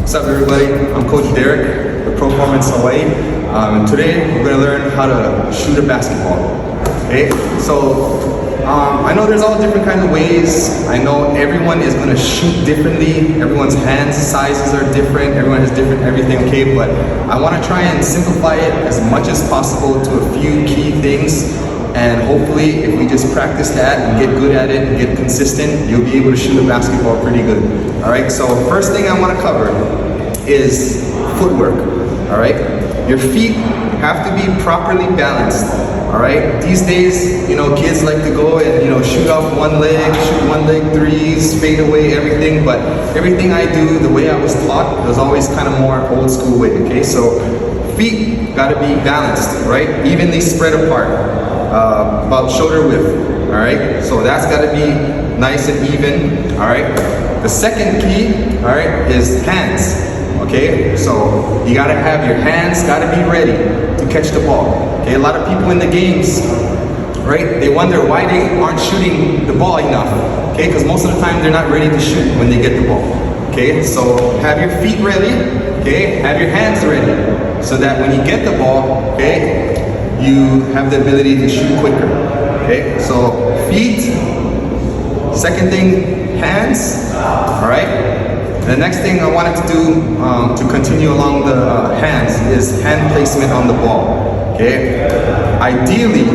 What's up, everybody? I'm Coach Derrick with Performance Hawaii, and today we're going to learn how to shoot a basketball. Okay, so I know there's all different kinds of ways. I know everyone is going to shoot differently. Everyone's hand sizes are different. Everyone has different everything. Okay, but I want to try and simplify it as much as possible to a few key things. And hopefully, if we just practice that and get good at it and get consistent, you'll be able to shoot a basketball pretty good. All right, so first thing I want to cover is footwork. All right, your feet have to be properly balanced. All right, these days, kids like to go and, shoot off one leg threes, fade away, everything. But everything I do, the way I was taught, was always kind of more old school way. Okay, so feet got to be balanced, right? Evenly spread apart. About shoulder width, all right? So that's got to be nice and even, all right? The second key, all right, is hands, okay? So you got to have your hands got to be ready to catch the ball, okay? A lot of people in the games, right, they wonder why they aren't shooting the ball enough, okay? Because most of the time they're not ready to shoot when they get the ball, okay? So have your feet ready, okay? Have your hands ready so that when you get the ball, okay, you have the ability to shoot quicker. Okay, so feet. Second thing, hands. All right. The next thing I wanted to do to continue along the hands is hand placement on the ball. Okay. Ideally,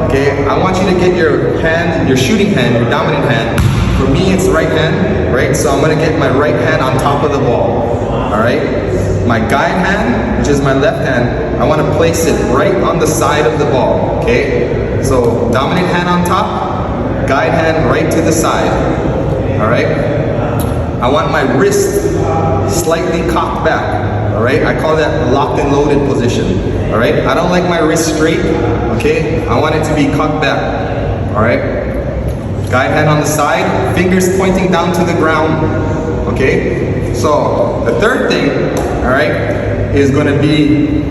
okay, I want you to get your hand, your shooting hand, your dominant hand. For me, it's right hand. Right. So I'm gonna get my right hand on top of the ball. All right. My guide hand, which is my left hand, I want to place it right on the side of the ball, okay? So dominant hand on top, guide hand right to the side, all right? I want my wrist slightly cocked back, all right? I call that locked and loaded position, all right? I don't like my wrist straight, okay? I want it to be cocked back, all right? Guide hand on the side, fingers pointing down to the ground, okay? So the third thing, all right, is going to be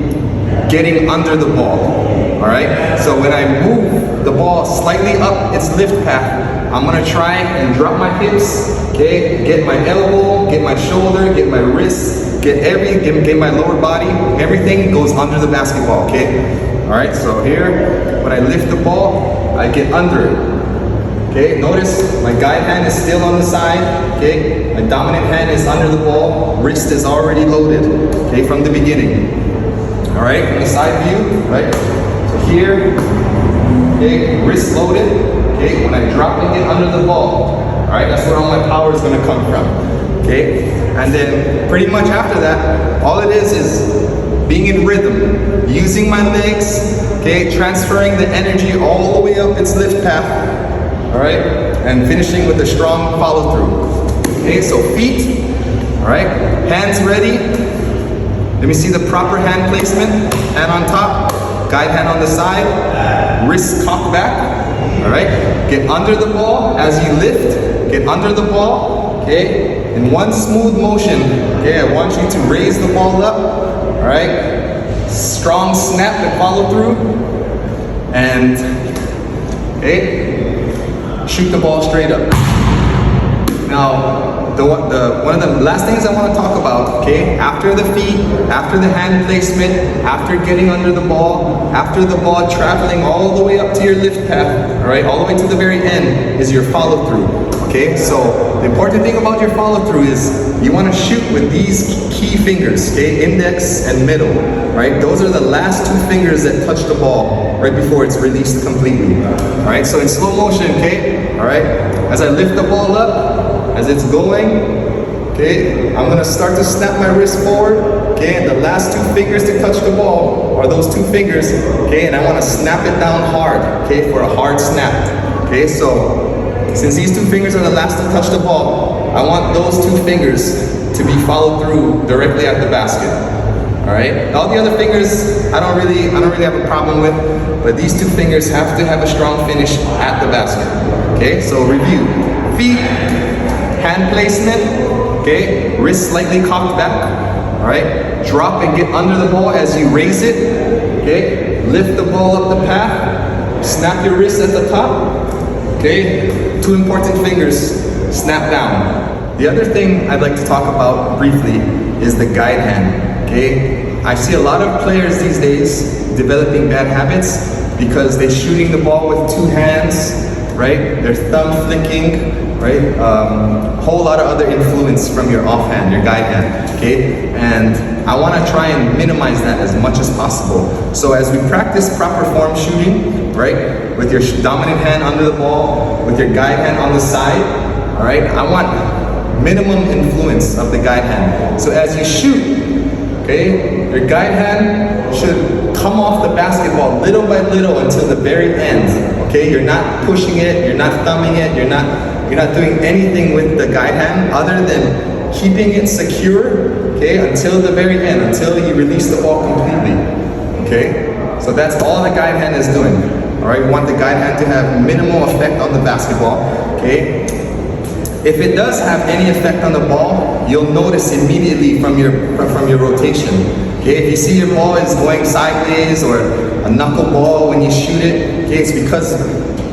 getting under the ball, all right? So when I move the ball slightly up its lift path, I'm going to try and drop my hips, okay? Get my elbow, get my shoulder, get my wrist, get my lower body. Everything goes under the basketball, okay? All right, so here, when I lift the ball, I get under it. Okay, notice my guide hand is still on the side, okay? My dominant hand is under the ball, wrist is already loaded, okay, from the beginning. All right, from the side view, right? So here, okay, wrist loaded, okay? When I drop and get under the ball, all right, that's where all my power is gonna come from, okay? And then pretty much after that, all it is being in rhythm, using my legs, okay? Transferring the energy all the way up its lift path, all right, and finishing with a strong follow through. Okay, so feet, all right, hands ready. Let me see the proper hand placement. Hand on top, guide hand on the side, wrist cocked back, all right. Get under the ball as you lift, get under the ball, okay. In one smooth motion, okay, I want you to raise the ball up, all right. Strong snap and follow through, and, okay, shoot the ball straight up. Now, one of the last things I want to talk about, okay, after the feet, after the hand placement, after getting under the ball, after the ball traveling all the way up to your lift path, all right, all the way to the very end, is your follow through. Okay, so the important thing about your follow through is you want to shoot with these key fingers, okay, index and middle, right? Those are the last two fingers that touch the ball right before it's released completely. All right, so in slow motion, okay, all right, as I lift the ball up, as it's going, okay, I'm gonna start to snap my wrist forward, okay, and the last two fingers to touch the ball are those two fingers, okay, and I want to snap it down hard, okay, for a hard snap, okay, so since these two fingers are the last to touch the ball, I want those two fingers to be followed through directly at the basket. All right. All the other fingers, I don't really have a problem with, but these two fingers have to have a strong finish at the basket. Okay. So review: feet, hand placement. Okay. Wrist slightly cocked back. All right. Drop and get under the ball as you raise it. Okay. Lift the ball up the path. Snap your wrist at the top. Okay. Two important fingers, snap down. The other thing I'd like to talk about briefly is the guide hand, okay? I see a lot of players these days developing bad habits because they're shooting the ball with two hands, right? They're thumb flicking, right? Whole lot of other influence from your offhand, your guide hand, okay? And I want to try and minimize that as much as possible. So as we practice proper form shooting, right? With your dominant hand under the ball, with your guide hand on the side, all right? I want minimum influence of the guide hand. So as you shoot, okay, your guide hand should come off the basketball little by little until the very end. Okay, you're not pushing it, you're not thumbing it, you're not doing anything with the guide hand other than keeping it secure, okay, until the very end, until you release the ball completely. Okay? So that's all the guide hand is doing. Alright, we want the guide hand to have minimal effect on the basketball. Okay? If it does have any effect on the ball, you'll notice immediately from your rotation. Okay, if you see your ball is going sideways or a knuckle ball when you shoot it, okay, it's because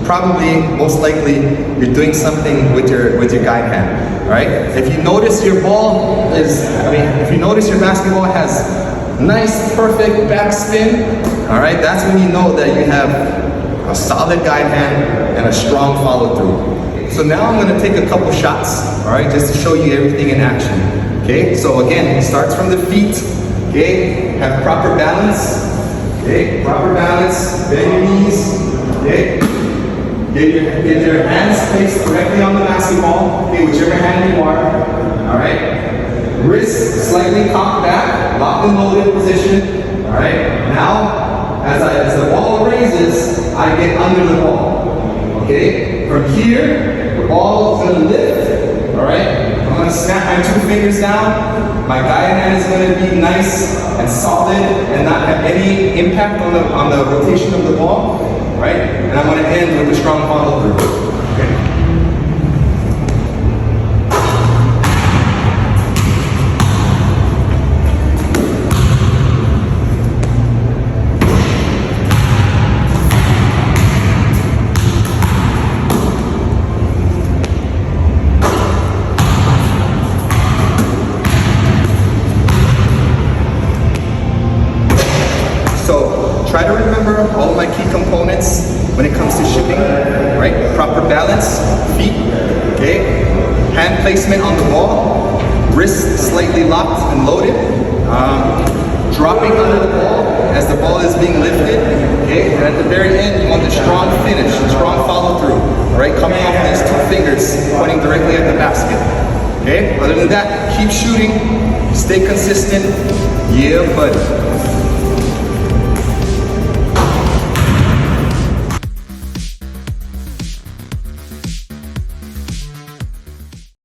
probably, most likely, you're doing something with your guide hand. Right? If you notice your ball is, if you notice your basketball has nice, perfect backspin, all right, that's when you know that you have a solid guide hand and a strong follow through. So now I'm going to take a couple shots, all right, just to show you everything in action. Okay, so again, it starts from the feet. Okay, have proper balance. Okay, proper balance. Bend your knees. Okay, get your hands placed directly on the basketball. Okay, whichever hand you are. All right. Wrist slightly cocked back, locked and loaded position. All right. Now, as the ball raises, I get under the ball. Okay. From here, the ball is going to lift. All right. I'm going to snap my two fingers down. My guide hand is going to be nice and solid and not have any impact on the rotation of the ball, right? And I'm going to end with a strong follow through. Okay. Try to remember all of my key components when it comes to shooting, right? Proper balance, feet, okay? Hand placement on the ball, wrist slightly locked and loaded, dropping under the ball as the ball is being lifted, okay? And at the very end, you want the strong finish, the strong follow through, all right? Coming off these two fingers, pointing directly at the basket, okay? Other than that, keep shooting, stay consistent, yeah, buddy.